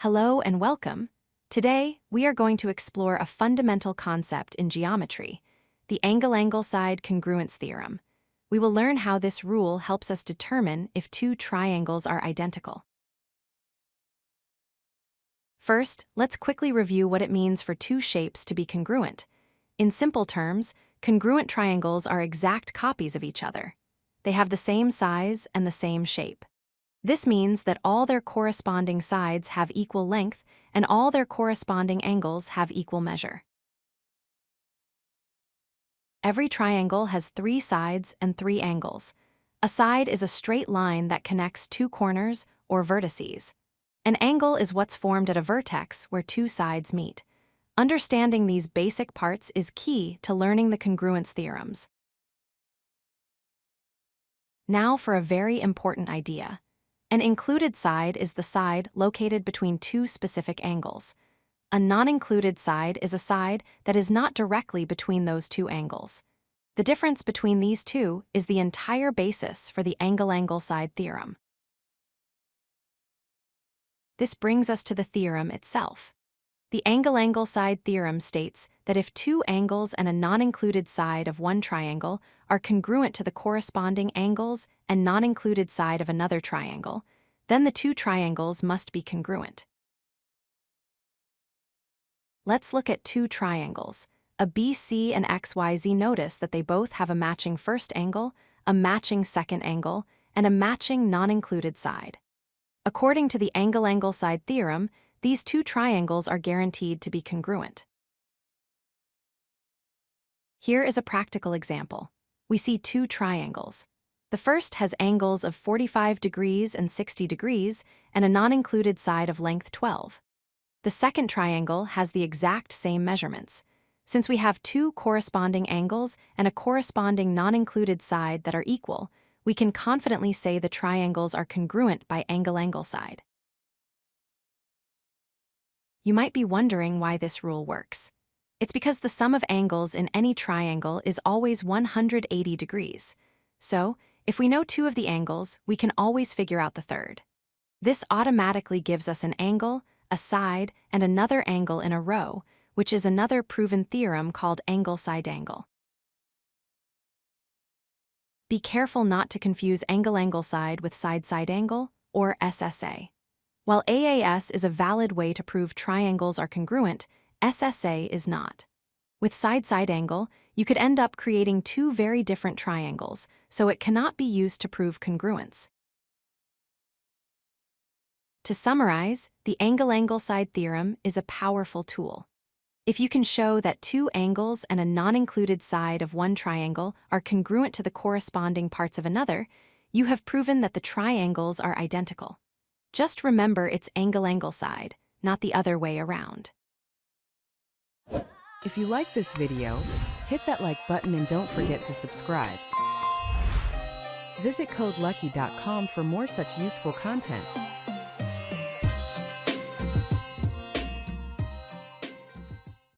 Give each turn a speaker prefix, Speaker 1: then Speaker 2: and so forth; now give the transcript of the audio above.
Speaker 1: Hello and welcome. Today, we are going to explore a fundamental concept in geometry, the angle-angle side congruence theorem. We will learn how this rule helps us determine if two triangles are identical. First, let's quickly review what it means for two shapes to be congruent. In simple terms, congruent triangles are exact copies of each other. They have the same size and the same shape. This means that all their corresponding sides have equal length and all their corresponding angles have equal measure. Every triangle has 3 sides and 3 angles. A side is a straight line that connects 2 corners or vertices. An angle is what's formed at a vertex where 2 sides meet. Understanding these basic parts is key to learning the congruence theorems. Now for a very important idea. An included side is the side located between 2 specific angles. A non-included side is a side that is not directly between those 2 angles. The difference between these two is the entire basis for the angle-angle side theorem. This brings us to the theorem itself. The angle-angle side theorem states that if 2 angles and a non-included side of one triangle are congruent to the corresponding angles and non-included side of another triangle, then the 2 triangles must be congruent. Let's look at 2 triangles, a BC and XYZ. Notice that they both have a matching first angle, a matching second angle, and a matching non-included side. According to the angle-angle side theorem, these 2 triangles are guaranteed to be congruent. Here is a practical example. We see 2 triangles. The first has angles of 45 degrees and 60 degrees and a non-included side of length 12. The second triangle has the exact same measurements. Since we have 2 corresponding angles and a corresponding non-included side that are equal, we can confidently say the triangles are congruent by angle-angle side. You might be wondering why this rule works. It's because the sum of angles in any triangle is always 180 degrees. So, if we know 2 of the angles, we can always figure out the third. This automatically gives us an angle, a side, and another angle in a row, which is another proven theorem called angle-side angle. Be careful not to confuse angle-angle side with side-side angle, or SSA. While AAS is a valid way to prove triangles are congruent, SSA is not. With side-side angle, you could end up creating 2 very different triangles, so it cannot be used to prove congruence. To summarize, the angle-angle side theorem is a powerful tool. If you can show that 2 angles and a non-included side of one triangle are congruent to the corresponding parts of another, you have proven that the triangles are identical. Just remember it's angle-angle side, not the other way around.
Speaker 2: If you like this video, hit that like button and don't forget to subscribe. Visit codelucky.com for more such useful content.